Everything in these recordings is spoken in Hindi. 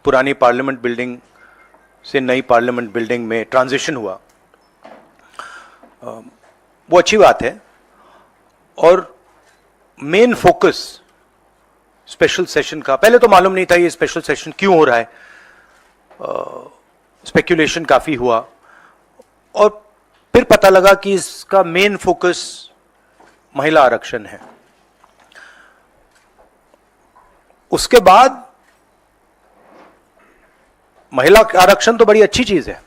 पुरानी पार्लियामेंट बिल्डिंग से नई पार्लियामेंट बिल्डिंग में ट्रांजिशन हुआ, वो अच्छी बात है। और मेन फोकस स्पेशल सेशन का, पहले तो मालूम नहीं था ये स्पेशल सेशन क्यों हो रहा है, स्पेक्यूलेशन काफी हुआ, और फिर पता लगा कि इसका मेन फोकस महिला आरक्षण है। उसके बाद महिला आरक्षण तो बड़ी अच्छी चीज है,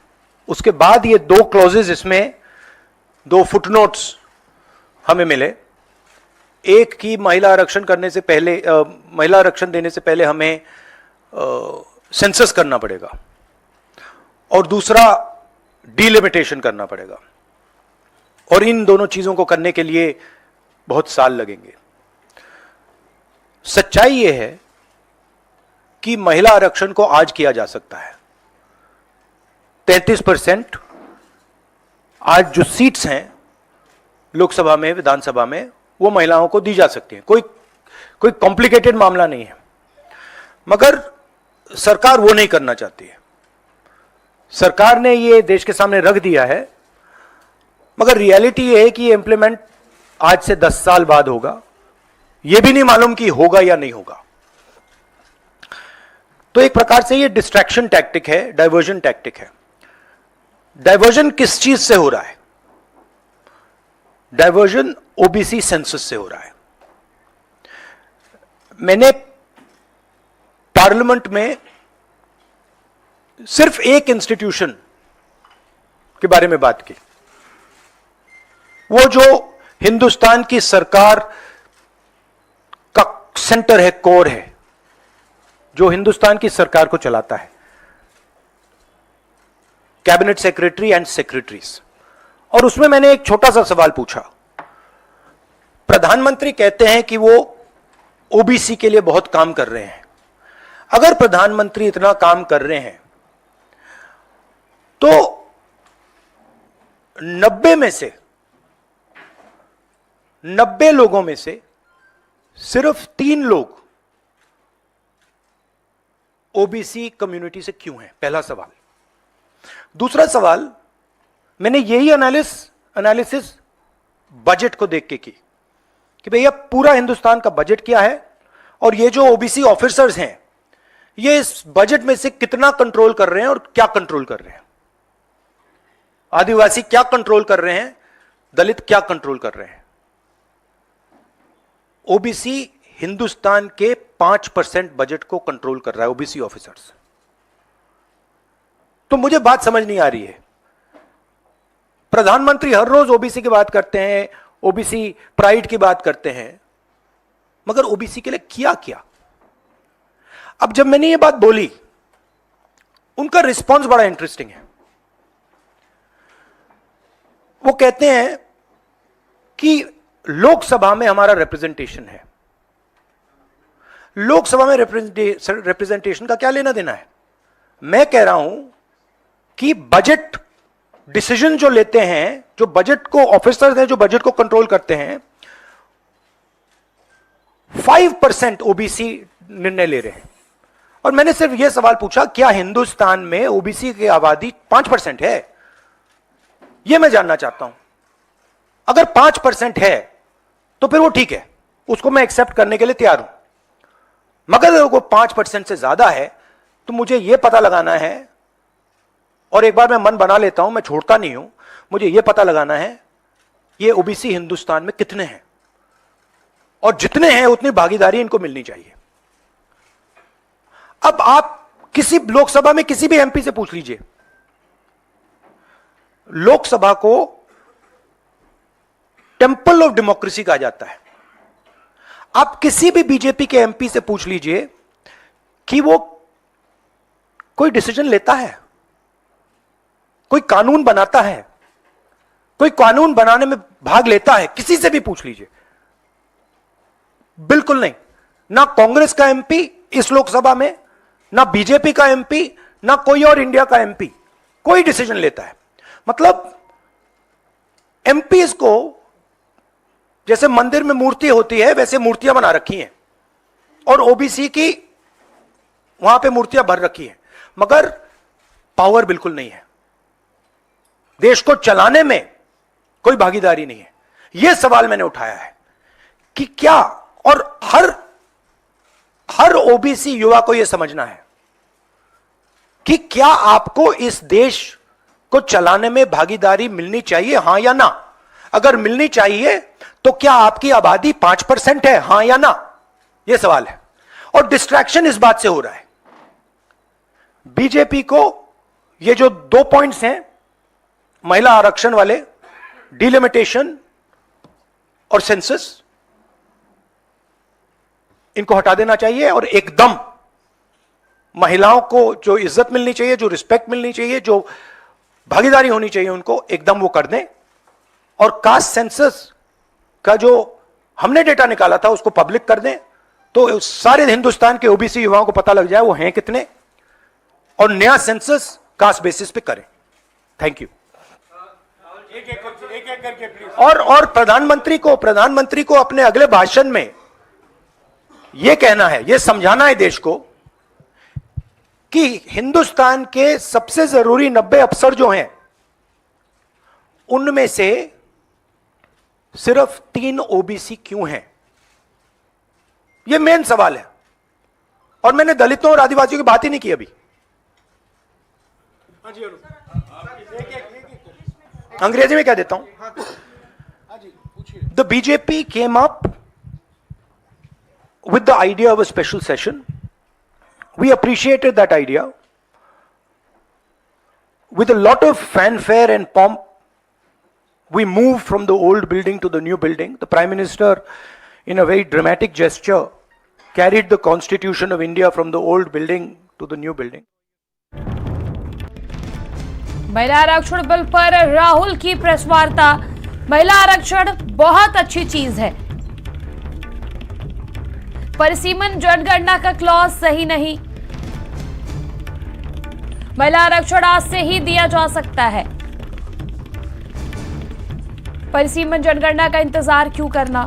उसके बाद ये दो क्लॉजेज, इसमें दो फुटनोट्स हमें मिले। एक की महिला आरक्षण करने से पहले, महिला आरक्षण देने से पहले हमें सेंसस करना पड़ेगा, और दूसरा डिलिमिटेशन करना पड़ेगा, और इन दोनों चीजों को करने के लिए बहुत साल लगेंगे। सच्चाई यह है कि महिला आरक्षण को आज किया जा सकता है। 33% आज जो सीट्स हैं लोकसभा में, विधानसभा में, वो महिलाओं को दी जा सकती हैं। कोई कॉम्प्लिकेटेड मामला नहीं है, मगर सरकार वो नहीं करना चाहती है। सरकार ने ये देश के सामने रख दिया है, मगर रियलिटी ये है कि ये इंप्लीमेंट आज से 10 साल बाद होगा, ये भी नहीं मालूम कि होगा या नहीं होगा। तो एक प्रकार से ये डिस्ट्रैक्शन टैक्टिक है, डाइवर्जन टैक्टिक है। डाइवर्जन किस चीज से हो रहा है? डाइवर्जन ओबीसी सेंसस से हो रहा है। मैंने पार्लियामेंट में सिर्फ एक इंस्टीट्यूशन के बारे में बात की, वो जो हिंदुस्तान की सरकार का सेंटर है, कोर है, जो हिंदुस्तान की सरकार को चलाता है, कैबिनेट सेक्रेटरी एंड सेक्रेटरीज। और उसमें मैंने एक छोटा सा सवाल पूछा। प्रधानमंत्री कहते हैं कि वो ओबीसी के लिए बहुत काम कर रहे हैं। अगर प्रधानमंत्री इतना काम कर रहे हैं तो 90 लोगों में से सिर्फ 3 लोग ओबीसी कम्युनिटी से क्यों हैं? पहला सवाल। दूसरा सवाल, मैंने यही एनालिसिस बजट को देख के की कि भैया पूरा हिंदुस्तान का बजट क्या है, और ये जो ओबीसी ऑफिसर्स हैं ये इस बजट में से कितना कंट्रोल कर रहे हैं और क्या कंट्रोल कर रहे हैं। आदिवासी क्या कंट्रोल कर रहे हैं, दलित क्या कंट्रोल कर रहे हैं। ओबीसी हिंदुस्तान के 5% बजट को कंट्रोल कर रहा है, ओबीसी ऑफिसर्स। तो मुझे बात समझ नहीं आ रही है। प्रधानमंत्री हर रोज ओबीसी की बात करते हैं, ओबीसी प्राइड की बात करते हैं, मगर ओबीसी के लिए किया क्या? अब जब मैंने ये बात बोली, उनका रिस्पॉन्स बड़ा इंटरेस्टिंग है। वो कहते हैं कि लोकसभा में हमारा रिप्रेजेंटेशन है। लोकसभा में रिप्रेजेंटेशन का क्या लेना देना है? मैं कह रहा हूं कि बजट डिसीजन जो लेते हैं, जो बजट को ऑफिसर्स हैं, जो बजट को कंट्रोल करते हैं, 5% ओबीसी निर्णय ले रहे हैं। और मैंने सिर्फ यह सवाल पूछा, क्या हिंदुस्तान में ओबीसी की आबादी 5% है? यह मैं जानना चाहता हूं। अगर 5% है तो फिर वो ठीक है, उसको मैं एक्सेप्ट करने के लिए तैयार हूं। मगर अगर वो 5% से ज्यादा है तो मुझे यह पता लगाना है, और एक बार मैं मन बना लेता हूं, मैं छोड़ता नहीं हूं, मुझे यह पता लगाना है ये ओबीसी हिंदुस्तान में कितने हैं, और जितने हैं उतनी भागीदारी इनको मिलनी चाहिए। अब आप किसी लोकसभा में किसी भी एमपी से पूछ लीजिए, लोकसभा को टेंपल ऑफ डेमोक्रेसी कहा जाता है। आप किसी भी बीजेपी के एमपी से पूछ लीजिए कि वो कोई डिसीजन लेता है, कोई कानून बनाता है, कोई कानून बनाने में भाग लेता है, किसी से भी पूछ लीजिए, बिल्कुल नहीं। ना कांग्रेस का एमपी इस लोकसभा में, ना बीजेपी का एमपी, ना कोई और इंडिया का एमपी कोई डिसीजन लेता है। मतलब एमपीज को जैसे मंदिर में मूर्ति होती है वैसे मूर्तियां बना रखी हैं, और ओबीसी की वहां पे मूर्तियां भर रखी हैं, मगर पावर बिल्कुल नहीं है, देश को चलाने में कोई भागीदारी नहीं है। यह सवाल मैंने उठाया है कि क्या, और हर ओबीसी युवा को यह समझना है कि क्या आपको इस देश को चलाने में भागीदारी मिलनी चाहिए, हां या ना? अगर मिलनी चाहिए तो क्या आपकी आबादी 5% है, हां या ना? यह सवाल है। और डिस्ट्रैक्शन इस बात से हो रहा है, बीजेपी को ये जो 2 पॉइंट्स हैं, महिला आरक्षण वाले, डिलिमिटेशन और सेंसस, इनको हटा देना चाहिए और एकदम महिलाओं को जो इज्जत मिलनी चाहिए, जो रिस्पेक्ट मिलनी चाहिए, जो भागीदारी होनी चाहिए, उनको एकदम वो कर दें। और कास्ट सेंसस का जो हमने डेटा निकाला था उसको पब्लिक कर दें, तो सारे हिंदुस्तान के ओबीसी युवाओं को पता लग जाए वो हैं कितने, और नया सेंसस कास्ट बेसिस पे करें। Thank you. एक एक करके प्लीज। और प्रधानमंत्री को अपने अगले भाषण में यह कहना है, यह समझाना है देश को कि हिंदुस्तान के सबसे जरूरी 90 अफसर जो हैं, उनमें से सिर्फ 3 ओबीसी क्यों हैं? यह मेन सवाल है। और मैंने दलितों और आदिवासियों की बात ही नहीं की अभी। अंग्रेजी में कह देता हूं। The BJP came up with the idea of a special session. We appreciated that idea. With a lot of fanfare and pomp, we moved from the old building to the new building. The Prime Minister, in a very dramatic gesture, carried the Constitution of India from the old building to the new building. महिला आरक्षण बिल पर राहुल की प्रेस वार्ता। महिला आरक्षण बहुत अच्छी चीज है, परिसीमन जनगणना का क्लॉज सही नहीं। महिला आरक्षण आज से ही दिया जा सकता है, परिसीमन जनगणना का इंतजार क्यों करना?